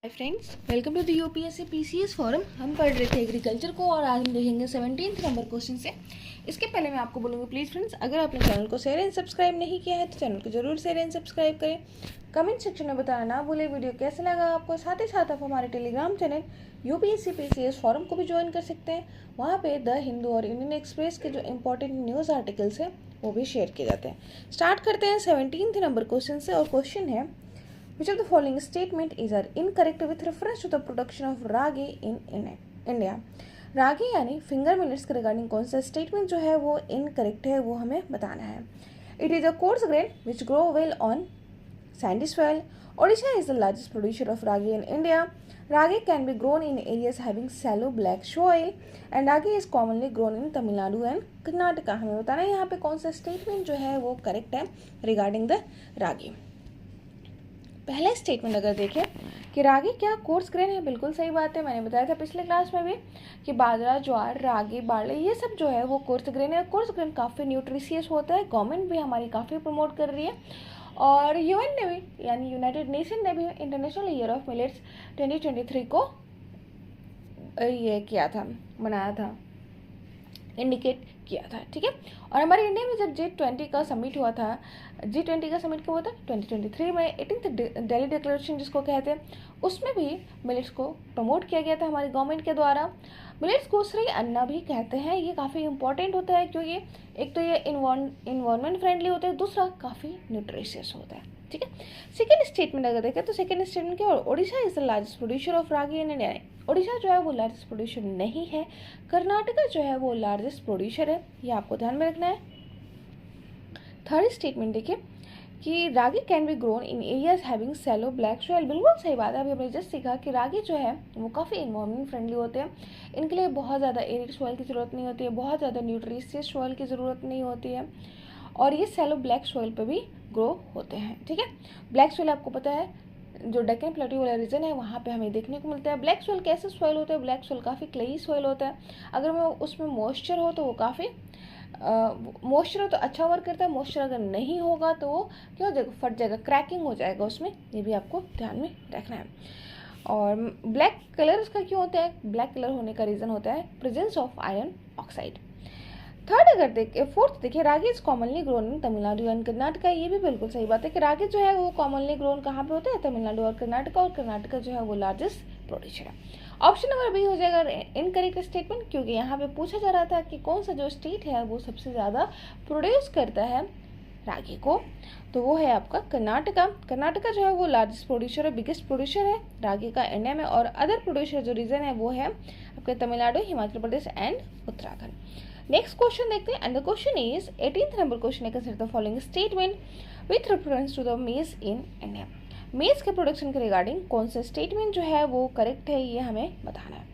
Hi friends, welcome to the UPSC PCS forum. हम पढ़ रहे थे एग्रीकल्चर को और आज हम देखेंगे 17 नंबर क्वेश्चन से। इसके पहले मैं आपको बोलूँगी प्लीज़ फ्रेंड्स, अगर आपने चैनल को शेयर एंड सब्सक्राइब नहीं किया है तो चैनल को जरूर शेयर एंड सब्सक्राइब करें। कमेंट सेक्शन में बताना ना भूलें वीडियो कैसा लगा आपको। साथ ही साथ आप हमारे Telegram channel UPSC PCS forum को भी ज्वाइन कर सकते हैं। वहाँ पे द हिंदू और इंडियन एक्सप्रेस के जो इंपॉर्टेंट न्यूज़ आर्टिकल्स हैं वो भी शेयर किए जाते हैं। स्टार्ट करते हैं 17 नंबर क्वेश्चन से और क्वेश्चन है Which of the following statement is are incorrect with reference to the production of ragi in India? रागी यानी फिंगर मिलेट्स के रिगार्डिंग कौन सा स्टेटमेंट जो है वो इनकरेक्ट है वो हमें बताना है। It is a coarse grain which grow well on Sandy soil. Odisha is the largest producer of ragi in India. Ragi can be grown in areas having shallow black soil and ragi is commonly grown in Tamil Nadu and Karnataka. हमें बताना है यहाँ पे कौन सा statement जो है वो करेक्ट है रिगार्डिंग द रागी। पहला स्टेटमेंट अगर देखें कि रागी क्या कोर्स ग्रेन है, बिल्कुल सही बात है। मैंने बताया था पिछले क्लास में भी कि बाजरा, ज्वार, रागी, बार्ले ये सब जो है वो कोर्स ग्रेन है। कोर्स ग्रेन काफ़ी न्यूट्रिशियस होता है। गवर्नमेंट भी हमारी काफ़ी प्रमोट कर रही है और यूएन ने भी यानी यूनाइटेड नेशन ने भी इंटरनेशनल ईयर ऑफ मिलेट्स 2023 को ये किया था, मनाया था, इंडिकेट किया था। ठीक है। और हमारे इंडिया में जब G20 का समिट हुआ था, G20 का समिट कब हुआ था 2023 में, 18th दिल्ली डिक्लेरेशन जिसको कहते हैं, उसमें भी मिलेट्स को प्रमोट किया गया था हमारी गवर्नमेंट के द्वारा। मिलेट्स को श्री अन्ना भी कहते हैं। ये काफ़ी इंपॉर्टेंट होता है क्योंकि एक तो ये इन्वायरमेंट फ्रेंडली होता है, दूसरा काफ़ी न्यूट्रिशियस होता है। ठीक है। सेकेंड स्टेटमेंट अगर देखें तो सेकेंड स्टेटमेंट क्या, Odisha is the largest producer of ragi in India. Odisha जो है वो लार्जेस्ट प्रोड्यूसर नहीं है, कर्नाटका जो है वो लार्जेस्ट प्रोड्यूसर है, ये आपको ध्यान में रखना है। थर्ड स्टेटमेंट देखिए कि ragi can be grown in areas having shallow black soil. बिल्कुल सही बात है। अभी हमने जस्ट सीखा कि रागी जो है वो काफ़ी इन्वायरमेंट फ्रेंडली होते हैं। इनके लिए बहुत ज़्यादा एरिड सॉइल की ज़रूरत नहीं होती है, बहुत ज़्यादा न्यूट्रिशियस सॉइल की ज़रूरत नहीं होती है और ये सैलो ब्लैक सॉइल पर भी ग्रो होते हैं। ठीक है। ब्लैक सॉइल आपको पता है जो डेक्कन प्लेटू वाला रीजन है वहाँ पे हमें देखने को मिलता है। ब्लैक सॉइल कैसे सॉइल होता है, ब्लैक सॉइल काफ़ी क्लेई सॉइल होता है। अगर वो उसमें मॉइस्चर हो तो वो काफ़ी मॉइस्चर हो तो अच्छा वर्क करता है, मॉइस्चर अगर नहीं होगा तो वो क्या हो जाएगा, फट जाएगा, क्रैकिंग हो जाएगा उसमें। ये भी आपको ध्यान में रखना है। और ब्लैक कलर उसका क्यों होता है, ब्लैक कलर होने का रीज़न होता है presence of iron oxide. Third अगर देखिए, फोर्थ देखिए, ragi is commonly grown in Tamil Nadu and Karnataka. ये भी बिल्कुल सही बात है कि रागी जो है वो कॉमनली ग्रोन कहाँ पे होता है, तमिलनाडु और कर्नाटका जो है वो लार्जेस्ट प्रोड्यूसर है। ऑप्शन नंबर बी हो जाएगा इनकरेक्ट स्टेटमेंट, क्योंकि यहाँ पे पूछा जा रहा था कि कौन सा जो स्टेट है वो सबसे ज़्यादा प्रोड्यूस करता है रागी को, तो वो है आपका कर्नाटका। कर्नाटका जो है वो लार्जेस्ट प्रोड्यूसर है, बिगेस्ट प्रोड्यूसर है रागी का इंडिया में। और अदर प्रोड्यूसर जो रीजन है वो है आपके Tamil Nadu, Himachal Pradesh and Uttarakhand. Next question देखते हैं and the question is 18th number question है, consider the following statement with reference to the maize in India. मेज के प्रोडक्शन के रिगार्डिंग कौन सा स्टेटमेंट जो है वो करेक्ट है, ये हमें बताना है।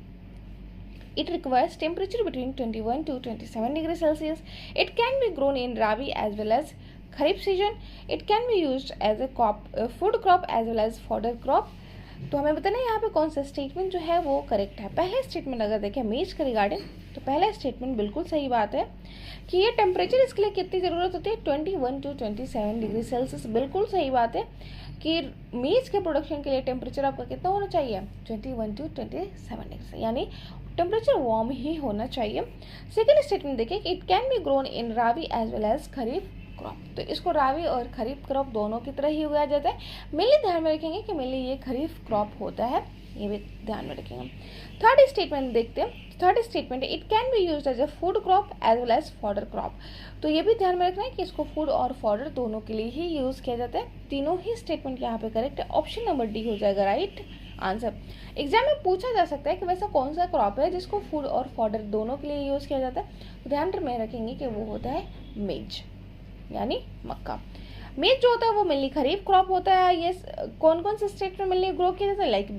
It requires temperature between 21 to 27 degrees Celsius. It can be grown in Rabi as well as Kharif season. It can be used as a food crop as well as fodder crop. तो हमें बताना है यहाँ पे कौन सा statement जो है वो करेक्ट है। पहला स्टेटमेंट अगर देखें मेज के रिगार्डिंग तो पहला स्टेटमेंट बिल्कुल सही बात है कि ये टेम्परेचर इसके लिए कितनी ज़रूरत होती है, 21 to 27 डिग्री सेल्सियस। बिल्कुल सही बात है कि मेज के प्रोडक्शन के लिए टेम्परेचर आपका कितना होना चाहिए, 21 to 27 डिग्री, यानी टेम्परेचर वार्म ही होना चाहिए। सेकेंड स्टेटमेंट देखिए कि it can be grown in rabi as well as kharif crop. तो इसको रावी और खरीफ क्रॉप दोनों की तरह ही उगाया जाता है। मेनली ध्यान में रखेंगे कि मेनली ये खरीफ क्रॉप होता है, ये भी ध्यान में रखेंगे। थर्ड स्टेटमेंट देखते हैं। थर्ड स्टेटमेंट है it can be used as a food crop as well as fodder crop. तो ये भी ध्यान में रखना है कि इसको फूड और फॉडर दोनों के लिए ही यूज़ किया जाता है। तीनों ही स्टेटमेंट यहाँ पे करेक्ट है। ऑप्शन नंबर डी हो जाएगा राइट आंसर। एग्जाम में पूछा जा सकता है कि वैसा कौन सा क्रॉप है जिसको फूड और फॉडर दोनों के लिए यूज़ किया जाता है, तो ध्यान में रखेंगे कि वो होता है मेज यानी मक्का। मेज जो होता है वो मेनली खरीफ क्रॉप होता है। ये कौन कौन से स्टेट में मेनली ग्रो किया जाता है, लाइक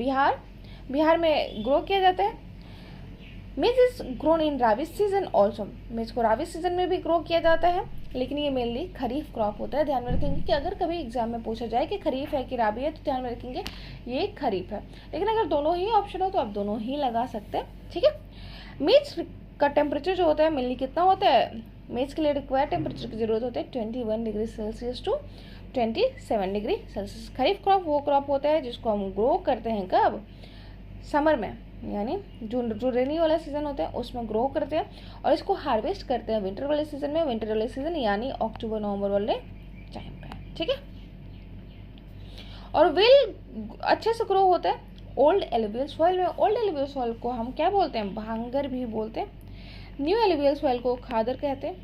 बिहार में ग्रो किया जाता है। Maize is grown in rabi season also. Maize को राबी सीजन में भी ग्रो किया जाता है, लेकिन ये मेनली खरीफ क्रॉप होता है। ध्यान में रखेंगे कि अगर कभी एग्जाम में पूछा जाए कि खरीफ है कि राबी है तो ध्यान में रखेंगे ये खरीफ है, लेकिन अगर दोनों ही ऑप्शन हो तो आप दोनों ही लगा सकते हैं। ठीक है। मेज का टेम्परेचर जो होता है मेनली कितना होता है, मेज के लिए रिक्वायर्ड टेम्परेचर की जरूरत होती है 21 degree Celsius to 27 degree Celsius. Kharif crop वो क्रॉप होता है जिसको हम ग्रो करते हैं कब, समर में, यानी जो रेनी वाला सीजन होता है उसमें ग्रो करते हैं, और इसको हार्वेस्ट करते हैं विंटर वाले सीजन में। विंटर वाले सीजन यानी अक्टूबर नवंबर वाले टाइम पे, ठीक है। और वेल अच्छे से ग्रो होता है ओल्ड एलुवियल सॉइल में। ओल्ड एलुवियल सॉइल को हम क्या बोलते हैं, भांगर भी बोलते हैं। न्यू एलुवियल सॉइल को खादर कहते हैं,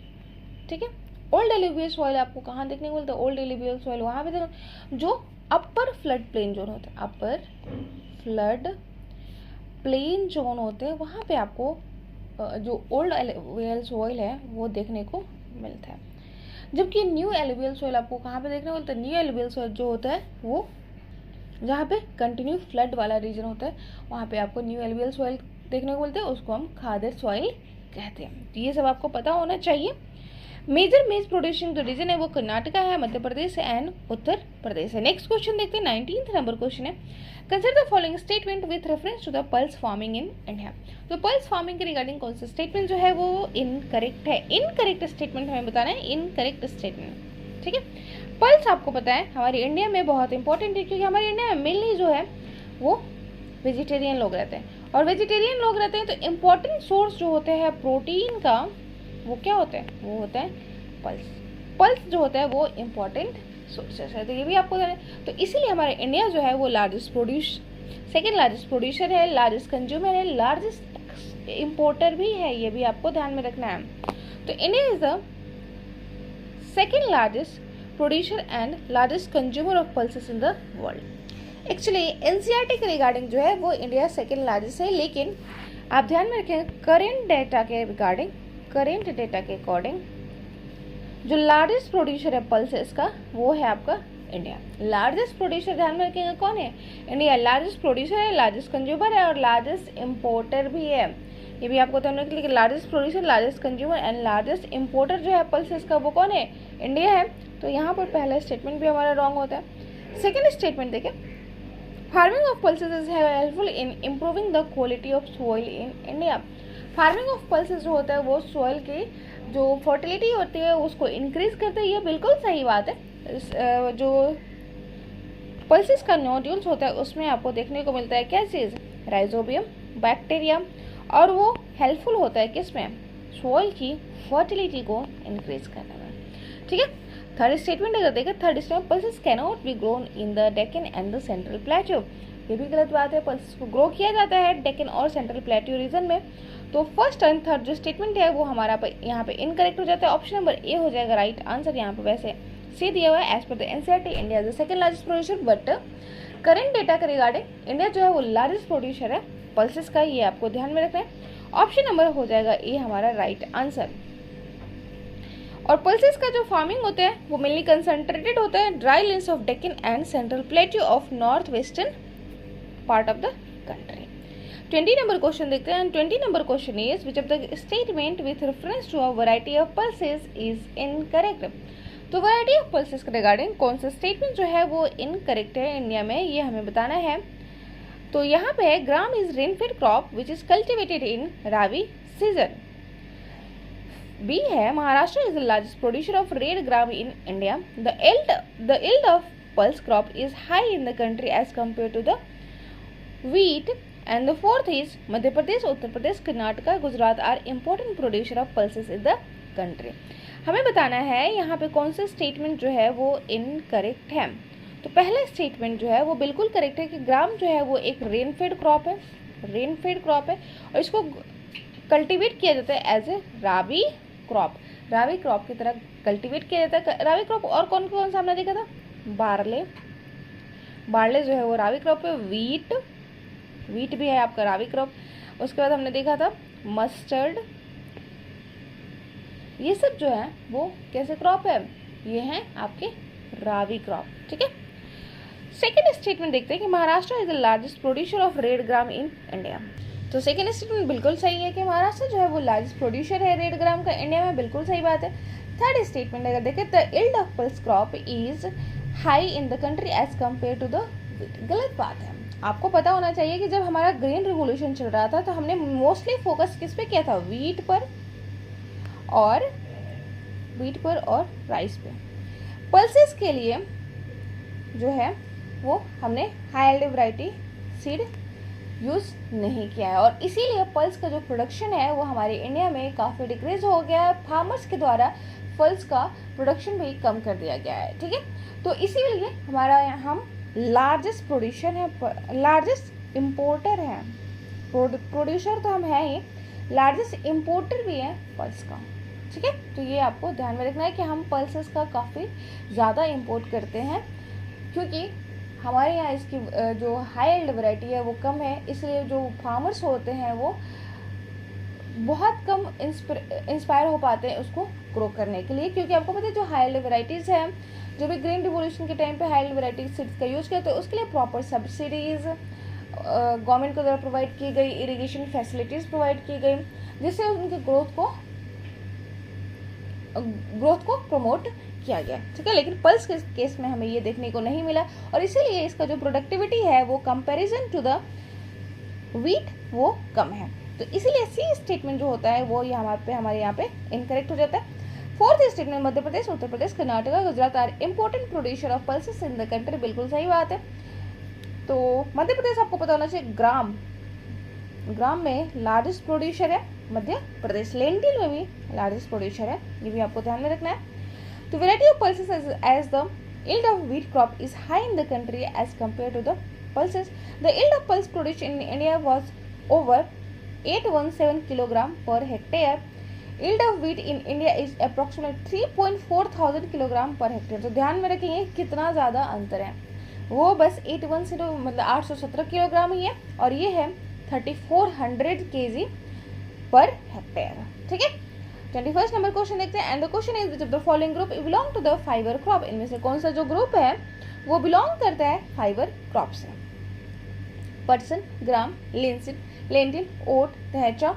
ठीक है। ओल्ड एलुवियल सॉइल आपको कहाँ देखने को मिलता है, ओल्ड एलुवियल सॉइल वहाँ पे देखो जो अपर फ्लड प्लेन जोन होते हैं, अपर फ्लड प्लेन जोन होते हैं, वहाँ पे आपको जो ओल्ड एलुवियल सॉइल है वो देखने को मिलता है। जबकि न्यू एलुवियल सॉइल आपको कहाँ पे देखने को मिलता है, न्यू एलुवियल सॉइल जो होता है वो जहाँ पे कंटिन्यू फ्लड वाला रीजन होता है वहाँ पे आपको न्यू एलुवियल सॉइल देखने को मिलता है, उसको हम खादर सॉइल कहते हैं। तो ये सब आपको पता होना चाहिए। मेजर मेज प्रोड्यूसिंग जो रीजन है वो कर्नाटका है, मध्य प्रदेश एंड उत्तर प्रदेश है। नेक्स्ट क्वेश्चन देखते हैं, 19th नंबर क्वेश्चन है, consider the following statement with reference to the pulse farming in India. तो पल्स फार्मिंग के रिगार्डिंग कौन सा स्टेटमेंट जो है वो इनकरेक्ट है। इनकरेक्ट स्टेटमेंट हमें बताना है, इनकरेक्ट स्टेटमेंट, ठीक है। पल्स आपको पता है हमारे इंडिया में बहुत इंपॉर्टेंट है, क्योंकि हमारे इंडिया में मेनली जो है वो वेजिटेरियन लोग रहते हैं, और वेजिटेरियन लोग रहते हैं तो इम्पोर्टेंट सोर्स जो होते हैं प्रोटीन का वो क्या होता है, वो होता है पल्स। पल्स जो होता है वो इम्पोर्टेंट सोर्सेस है, तो ये भी आपको जाना है। तो इसीलिए हमारे इंडिया जो है वो सेकेंड लार्जेस्ट प्रोड्यूसर है, लार्जेस्ट कंज्यूमर है, लार्जेस्ट इम्पोर्टर भी है, ये भी आपको ध्यान में रखना है। तो India is the second largest producer and largest consumer of pulses in the world. Actually NCERT के रिगार्डिंग जो है वो इंडिया सेकेंड लार्जेस्ट है, लेकिन आप ध्यान में रखें करेंट डेटा के रिगार्डिंग, करेंट डेटा के अकॉर्डिंग जो लार्जेस्ट प्रोड्यूसर है पल्सेस का वो है आपका इंडिया। लार्जेस्ट प्रोड्यूसर ध्यान में रखेंगे कौन है, इंडिया। लार्जेस्ट प्रोड्यूसर है, लार्जेस्ट कंज्यूमर है और लार्जेस्ट इम्पोर्टर भी है, ये भी आपको ध्यान रखिए। Largest producer, largest consumer and largest importer जो है पल्सेस का वो कौन है, इंडिया है। तो यहाँ पर पहला स्टेटमेंट भी हमारा रॉन्ग होता है। सेकेंड स्टेटमेंट देखें, farming of pulses is helpful in improving the quality of soil in India. Farming of pulses जो होता है वो सॉइल की जो फर्टिलिटी होती है उसको इंक्रीज करता है, ये बिल्कुल सही बात है। जो पल्सेस का नोड्यूल्स होता है उसमें आपको देखने को मिलता है क्या चीज़, राइजोबियम बैक्टीरिया, और वो हेल्पफुल होता है किसमें, सॉइल की फर्टिलिटी को इंक्रीज करने में, ठीक है। थर्ड स्टेटमेंट अगर देखें, third statement pulses can not be grown in the Deccan and the central plateau, ये भी गलत बात है। पल्सेस को ग्रो किया जाता है डेक्कन और सेंट्रल प्लेट्यू रीजन में। तो फर्स्ट एंड थर्ड जो स्टेटमेंट है वो हमारा यहाँ पे इनकरेक्ट हो जाता है। ऑप्शन नंबर ए हो जाएगा राइट आंसर। यहाँ पे वैसे सी दिया हुआ है as per the NCERT India is the second largest producer, but current data के रिगार्डिंग इंडिया जो है वो लार्जेस्ट प्रोड्यूसर है पल्सेस का, ये आपको ध्यान में रखना है। ऑप्शन नंबर हो जाएगा ए हमारा राइट आंसर। और पल्सेस का जो फार्मिंग होता है वो मेनली कंसंट्रेटेड होता है dry lands of Deccan and central plateau of north western part of the country. 20 number question देखते हैं। 20 number question is which of the statement with reference to a variety of pulses is incorrect. तो variety of pulses के regarding कौन सा statement जो है वो incorrect है इंडिया में, ये हमें बताना है। तो यहाँ पे gram is rainfed crop which is cultivated in rabi season. B है Maharashtra is the largest producer of red gram in India. The yield of pulse crop is high in the country as compared to the wheat. And the fourth is Madhya Pradesh, Uttar Pradesh, Karnataka, Gujarat are important producer of pulses in the country. हमें बताना है यहाँ पे कौन सा statement जो है वो इनकरेक्ट है। तो पहला स्टेटमेंट जो है वो बिल्कुल करेक्ट है कि ग्राम जो है वो एक रेनफेड क्रॉप है, रेनफेड क्रॉप है, और इसको कल्टीवेट किया जाता है as a rabi crop, rabi crop की तरह कल्टीवेट किया जाता है। राबी क्रॉप और कौन कौन सा हमने देखा था, बार्ले, बार्ले जो है वो राबी क्रॉप है। वीट भी है आपका राबी क्रॉप। उसके बाद हमने देखा था मस्टर्ड, ये सब जो है वो कैसे क्रॉप है, ये हैं आपके राबी क्रॉप, ठीक है। सेकेंड स्टेटमेंट देखते हैं कि Maharashtra is the largest producer of red gram in India. तो सेकेंड स्टेटमेंट बिल्कुल सही है कि महाराष्ट्र जो है वो लार्जेस्ट प्रोड्यूसर है रेड ग्राम का इंडिया में, बिल्कुल सही बात है। थर्ड स्टेटमेंट अगर देखें the yield of pulse crop is high in the country as compare to the wheat, गलत बात है। आपको पता होना चाहिए कि जब हमारा ग्रीन रिवोल्यूशन चल रहा था तो हमने मोस्टली फोकस किस पे किया था, वीट पर और राइस पे। पल्सेस के लिए जो है वो हमने हाई वैरायटी सीड यूज़ नहीं किया है, और इसीलिए पल्स का जो प्रोडक्शन है वो हमारे इंडिया में काफ़ी डिक्रीज हो गया है। फार्मर्स के द्वारा पल्स का प्रोडक्शन भी कम कर दिया गया है। ठीक है, तो इसीलिए हमारा हम लार्जेस्ट प्रोड्यूसर है, लार्जेस्ट इम्पोर्टर हैं, प्रोड्यूसर तो हम हैं ही, लार्जेस्ट इम्पोर्टर भी है पल्स का। ठीक है, तो ये आपको ध्यान में रखना है कि हम पल्सेस का काफ़ी ज़्यादा इंपोर्ट करते हैं, क्योंकि हमारे यहाँ इसकी जो हाई एल्ड वैरायटी है वो कम है, इसलिए जो फार्मर्स होते हैं वो बहुत कम इंस्पायर हो पाते हैं उसको ग्रो करने के लिए, क्योंकि आपको पता है जो हाई एल्ड वैरायटीज़ हैं, जो भी ग्रीन रिवोल्यूशन के टाइम पे हाई एल्ड वैरायटी सीड्स का यूज़ करते हैं, उसके लिए प्रॉपर सब्सिडीज़ गवर्नमेंट के द्वारा प्रोवाइड की गई, इरिगेशन फैसिलिटीज़ प्रोवाइड की गई, जिससे उनके ग्रोथ को प्रमोट किया गया। ठीक है, लेकिन पल्स के केस में हमें ये देखने को नहीं मिला, और इसीलिए इसका जो प्रोडक्टिविटी है वो कंपैरिजन टू द वीट वो कम है। तो इसीलिए सी स्टेटमेंट जो होता है वो हमारे यहाँ पे इनकरेक्ट हो जाता है। Fourth statement, Madhya Pradesh, Uttar Pradesh, Karnataka, Gujarat are important producer of pulses in the country. बिल्कुल सही बात है। तो मध्य प्रदेश आपको पता होना चाहिए, ग्राम में लार्जेस्ट प्रोड्यूसर है मध्य प्रदेश, लेंटिल में भी लार्जेस्ट प्रोड्यूसर है, ये भी आपको ध्यान में रखना है। तो variety of pulses as the yield of wheat crop is high in the country as compared to the pulses. The yield of pulse produced in India was over 817 kg per hectare. Yield of wheat in India is approximately 3.4 thousand kg per hectare. तो ध्यान में रखेंगे कितना ज़्यादा अंतर है, वो बस 810 मतलब 817 किलोग्राम ही है, और ये है 3400 kg पर हेक्टेयर। ठीक है, 21 नंबर क्वेश्चन देखते हैं। And the question is which of the following group belong to the fibre crop. इनमें से कौन सा जो ग्रुप है वो बिलोंग करता है फाइबर क्रॉप से। पटसन, ग्राम, लेंटिल, ओट, थैचा,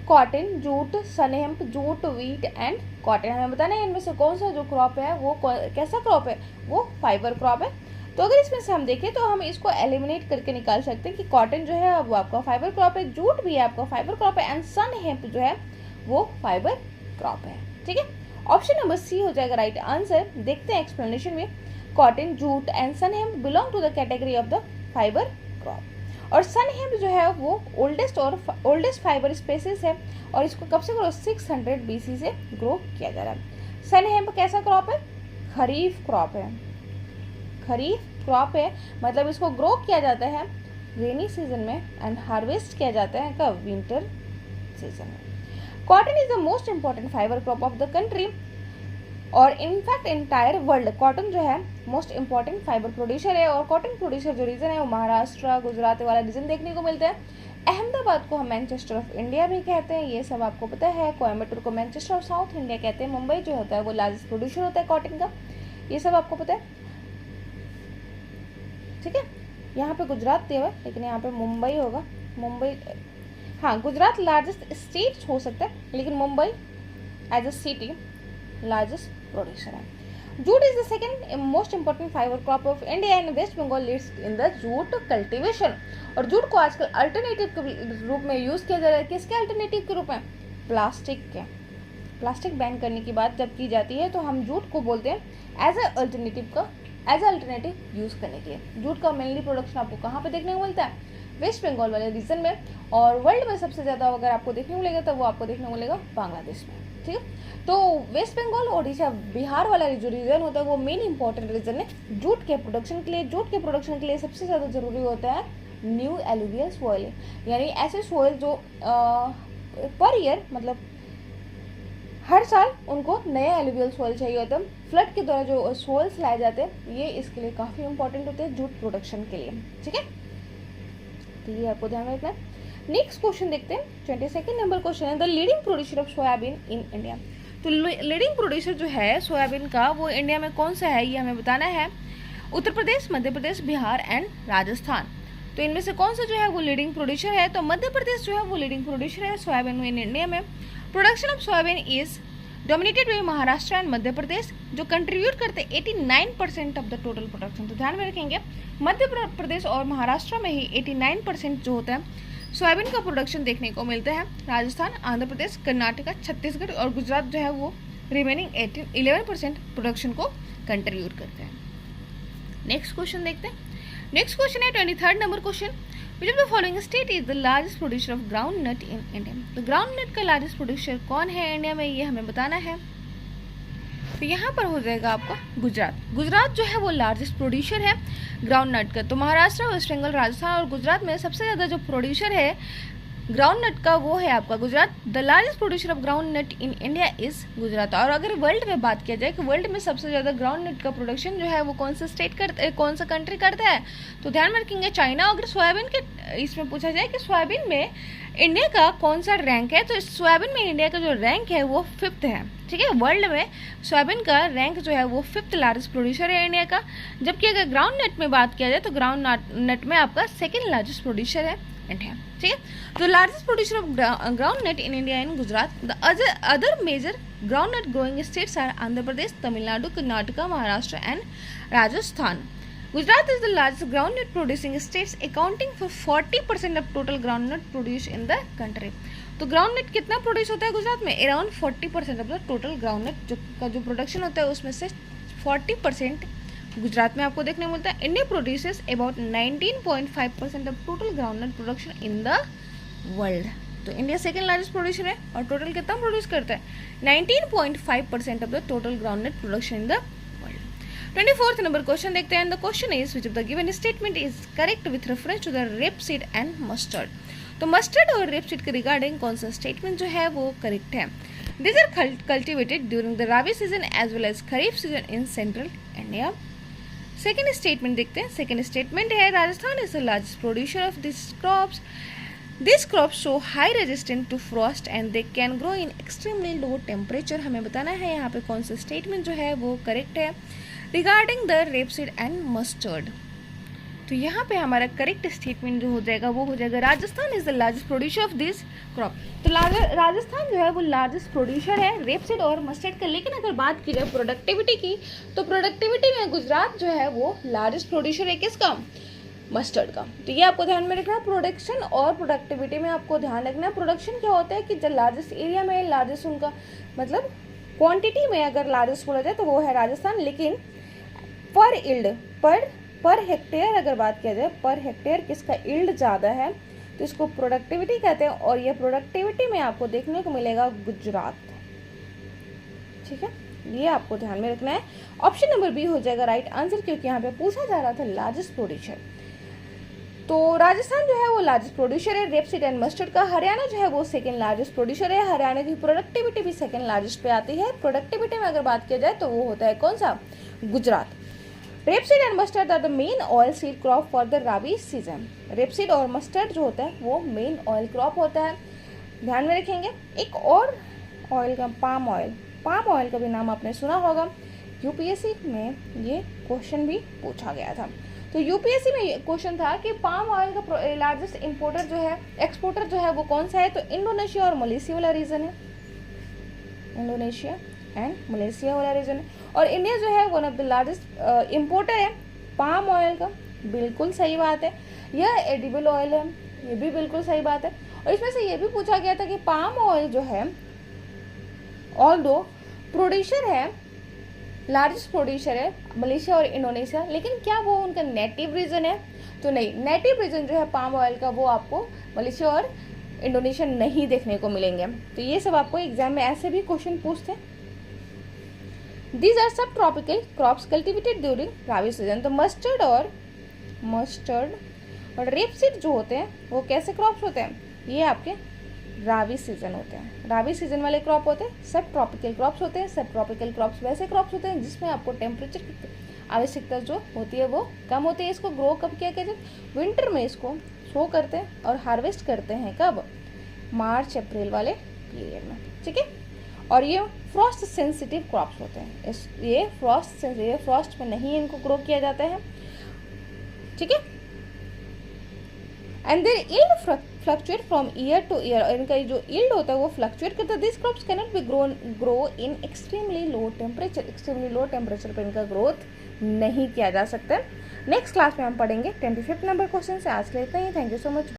cotton, jute, sunn hemp, jute, wheat and cotton. हमें बताना है इनमें से कौन सा जो क्रॉप है वो कैसा क्रॉप है, वो फाइबर क्रॉप है। तो अगर इसमें से हम देखें तो हम इसको एलिमिनेट करके निकाल सकते हैं कि कॉटन जो है वो आपका फाइबर क्रॉप है, जूट भी है आपका फाइबर क्रॉप है, एंड सनहेम्प जो है वो फाइबर क्रॉप है। ठीक है, ऑप्शन नंबर सी हो जाएगा राइट आंसर। देखते हैं एक्सप्लेनेशन में। Cotton, jute and sunhemp belong to the category of the fibre crop, और सनहेम्प जो है वो ओल्डेस्ट फाइबर स्पेसिस है, और इसको कब से ग्रो 600 BC से ग्रो किया जा रहा है। सनहेम्प कैसा क्रॉप है, खरीफ क्रॉप है, खरीफ क्रॉप है, मतलब इसको ग्रो किया जाता है रेनी सीजन में एंड हार्वेस्ट किया जाता है कब, विंटर सीजन में। Cotton is the most important fibre crop of the country, और इनफैक्ट एंटायर वर्ल्ड कॉटन जो है मोस्ट इंपॉर्टेंट फाइबर प्रोड्यूसर है, और कॉटन प्रोड्यूसर जो रीजन है वो महाराष्ट्र, गुजरात वाला रीजन देखने को मिलता है। अहमदाबाद को हम मैनचेस्टर ऑफ इंडिया भी कहते हैं, ये सब आपको पता है। कोयम्बटूर को मैनचेस्टर ऑफ साउथ इंडिया कहते हैं। मुंबई जो होता है वो लार्जेस्ट प्रोड्यूसर होता है कॉटन का, ये सब आपको पता है। ठीक है, यहाँ पे गुजरात दिया हुआ है, लेकिन यहाँ पे मुंबई होगा। मुंबई, हाँ, गुजरात लार्जेस्ट स्टेट हो सकता है, लेकिन Mumbai as a city largest producer है। Jute is the second most important fibre crop of India and West Bengal leads in the jute cultivation, और जूट को आजकल अल्टरनेटिव के रूप में यूज किया जा रहा है। किसके अल्टरनेटिव के रूप में, प्लास्टिक के। प्लास्टिक बैन करने की बात जब की जाती है तो हम जूट को बोलते हैं एज अल्टरनेटिव यूज करने के लिए। जूट का मेनली प्रोडक्शन आपको कहाँ पे देखने को मिलता है, वेस्ट बंगाल वाले रीजन में, और वर्ल्ड में सबसे ज़्यादा अगर आपको देखने को मिलेगा तो वो आपको देखने को मिलेगा बांग्लादेश में। ठीक है, तो वेस्ट बंगाल, ओडिशा, बिहार वाला जो रीजन होता है वो मेन इंपॉर्टेंट रीजन है जूट के प्रोडक्शन के लिए। जूट के प्रोडक्शन के लिए सबसे ज़्यादा जरूरी होता है न्यू एलुवियल सॉइल, यानी ऐसे सॉइल जो पर ईयर मतलब हर साल उनको नया एलुवियल सॉइल चाहिए होता है। फ्लड के द्वारा जो सॉइल्स लाए जाते हैं ये इसके लिए काफ़ी इंपॉर्टेंट होते हैं जूट प्रोडक्शन के लिए। ठीक है, तो ये आपको ध्यान में रखना है। नेक्स्ट क्वेश्चन देखते हैं, 22 नंबर क्वेश्चन है the leading producer of soybean in India. तो लीडिंग प्रोड्यूसर जो है सोयाबीन का वो इंडिया में कौन सा है ये हमें बताना है। उत्तर प्रदेश, मध्य प्रदेश, बिहार एंड राजस्थान। तो इनमें से कौन सा जो है वो लीडिंग प्रोड्यूसर है, तो मध्य प्रदेश जो है वो लीडिंग प्रोड्यूसर है सोयाबीन इन इंडिया में। Production of soybean is dominated by Maharashtra and Madhya Pradesh, जो कंट्रीब्यूट करते हैं 89% ऑफ द टोटल प्रोडक्शन। तो ध्यान में रखेंगे मध्य प्रदेश और महाराष्ट्र में ही 89% जो होता है सोयाबीन का प्रोडक्शन देखने को मिलता है। राजस्थान, आंध्र प्रदेश, कर्नाटका, छत्तीसगढ़ और गुजरात जो है वो रिमेनिंग 11% प्रोडक्शन को कंट्रीब्यूट करते हैं। नेक्स्ट क्वेश्चन देखते हैं। नेक्स्ट क्वेश्चन है 23rd number question, which of the following state is the largest producer of ground nut in India. तो ग्राउंड नट का लार्जेस्ट प्रोड्यूसर कौन है इंडिया में, ये हमें बताना है। तो यहाँ पर हो जाएगा आपका गुजरात। गुजरात जो है वो लार्जेस्ट प्रोड्यूसर है ग्राउंड नट का। तो महाराष्ट्र, वेस्ट बंगाल, राजस्थान और गुजरात में सबसे ज़्यादा जो प्रोड्यूसर है ग्राउंड नट का वो है आपका Gujarat. The largest producer of ground nut in India is Gujarat. और अगर वर्ल्ड में बात किया जाए कि वर्ल्ड में सबसे ज़्यादा ग्राउंड नट का प्रोडक्शन जो है वो कौन सा स्टेट करता, कौन सा कंट्री करता है, तो ध्यान में रखेंगे चाइना। अगर सोयाबीन के इसमें पूछा जाए कि सोयाबीन में इंडिया का कौन सा रैंक है, तो सोयाबीन में इंडिया का जो रैंक है वो 5th है। ठीक है, वर्ल्ड में सोयाबीन का रैंक जो है वो 5th लार्जेस्ट प्रोड्यूसर है इंडिया का। जबकि अगर ग्राउंड नट में बात किया जाए तो ग्राउंड नट में आपका 2nd लार्जेस्ट प्रोड्यूसर है इंडिया। ठीक है, तो largest producer of ground nut in India in Gujarat. The other major ground nut growing states are Andhra Pradesh, Tamil Nadu, Karnataka, Maharashtra and Rajasthan. Gujarat is the largest groundnut producing states, accounting for 40% of total groundnut produced in the country. तो groundnut कितना produce होता है गुजरात में? Around 40% of the total groundnut का जो production होता है उसमें से 40% गुजरात में आपको देखने को मिलता है। India produces about 19.5% of total groundnut production in the world. तो इंडिया 2nd लार्जेस्ट प्रोड्यूसर है और टोटल कितना प्रोड्यूस करता है? 19.5% of the total groundnut production in the 24th number question देखते हैं। The question is which of the given statement is correct with reference to the rapeseed and mustard. तो mustard और rapeseed के regarding कौन सा statement जो है वो करेक्ट है? This are cultivated during the rabi season as well as kharif season in central India. Second statement देखते हैं। सेकेंड स्टेटमेंट है Rajasthan is the largest producer of this crops. These crops show high resistance to frost and they can grow in extremely low temperature। हमें बताना है यहाँ पे कौन सा स्टेटमेंट जो है वो करेक्ट है regarding the rapeseed and mustard. तो यहाँ पे हमारा करेक्ट स्टेटमेंट जो हो जाएगा वो हो जाएगा Rajasthan is the largest producer of this crop. तो राजस्थान जो है वो लार्जेस्ट प्रोड्यूसर है रेपसीड और मस्टर्ड का। लेकिन अगर बात की जाए प्रोडक्टिविटी की, तो प्रोडक्टिविटी में गुजरात जो है वो लार्जेस्ट प्रोड्यूसर है किसका? मस्टर्ड का। तो ये आपको ध्यान में रखना है। प्रोडक्शन और प्रोडक्टिविटी में आपको ध्यान रखना है। प्रोडक्शन क्या होता है कि जब लार्जेस्ट एरिया में लार्जेस्ट उनका मतलब क्वांटिटी में अगर लार्जेस्ट बोला जाए तो वो है राजस्थान। लेकिन पर इल्ड पर हेक्टेयर अगर बात किया जाए, पर हेक्टेयर किसका इल्ड ज़्यादा है तो इसको प्रोडक्टिविटी कहते हैं। और ये प्रोडक्टिविटी में आपको देखने को मिलेगा गुजरात। ठीक है, ये आपको ध्यान में रखना है। ऑप्शन नंबर बी हो जाएगा राइट आंसर, क्योंकि यहाँ पे पूछा जा रहा था लार्जेस्ट प्रोड्यूसर। तो राजस्थान जो है वो लार्जेस्ट प्रोड्यूसर है रेपसीड एंड मस्टर्ड का। हरियाणा जो है वो 2nd लार्जेस्ट प्रोड्यूसर है। हरियाणा की प्रोडक्टिविटी भी 2nd लार्जेस्ट पे आती है। प्रोडक्टिविटी में अगर बात किया जाए तो वो होता है कौन सा? Gujarat. Rapeseed and mustard are the main oil seed crop for the rabi season. Rapeseed और मस्टर्ड जो होता है वो मेन ऑयल क्रॉप होता है, ध्यान में रखेंगे। एक और ऑयल का पाम ऑयल का भी नाम आपने सुना होगा। यूपीएससी में ये क्वेश्चन भी पूछा गया था। तो यूपीएससी में ये क्वेश्चन था कि पाम ऑयल का लार्जेस्ट इंपोर्टर जो है एक्सपोर्टर जो है वो कौन सा है? तो इंडोनेशिया और मलेशिया वाला रीजन है। इंडोनेशिया एंड मलेशिया वाला रीजन है। और इंडिया जो है one of the largest importer है पाम ऑयल का। बिल्कुल सही बात है। यह एडिबल ऑयल है, ये भी बिल्कुल सही बात है। और इसमें से ये भी पूछा गया था कि पाम ऑयल जो है ऑल्दो प्रोड्यूसर है, लार्जेस्ट प्रोड्यूसर है मलेशिया और इंडोनेशिया, लेकिन क्या वो उनका नेटिव रीजन है? तो नहीं, नेटिव रीजन जो है पाम ऑयल का वो आपको मलेशिया और इंडोनेशिया नहीं देखने को मिलेंगे। तो ये सब आपको एग्जाम में ऐसे भी क्वेश्चन पूछते हैं। दीज आर सब ट्रॉपिकल क्रॉप्स कल्टिवेटेड ड्यूरिंग राबी सीजन। तो मस्टर्ड और रेपसीड जो होते हैं वो कैसे क्रॉप्स होते हैं? ये आपके राबी सीजन होते हैं। राबी सीजन वाले क्रॉप होते हैं। सब ट्रॉपिकल क्रॉप्स होते हैं। सब ट्रॉपिकल क्रॉप्स वैसे क्रॉप्स होते हैं जिसमें आपको टेम्परेचर की आवश्यकता जो होती है वो कम होती है। इसको ग्रो कब किया कहते हैं? विंटर में इसको शो करते हैं और हार्वेस्ट करते हैं कब? मार्च अप्रैल वाले पीरियड में। ठीक है, और ये फ्रॉस्ट सेंसिटिव क्रॉप्स होते हैं। ये फ्रॉस्ट में नहीं इनको ग्रो किया जाता है। ठीक है, and their yield fluctuate from year to year. और इनका जो यील्ड होता है वो फ्लक्चुएट करता है। This crops can not be grow in extremely low temperature. Extremely low temperature पर इनका ग्रोथ नहीं किया जा सकता। नेक्स्ट क्लास में हम पढ़ेंगे 25th नंबर क्वेश्चन से। आज के लिए इतना ही। Thank you so much.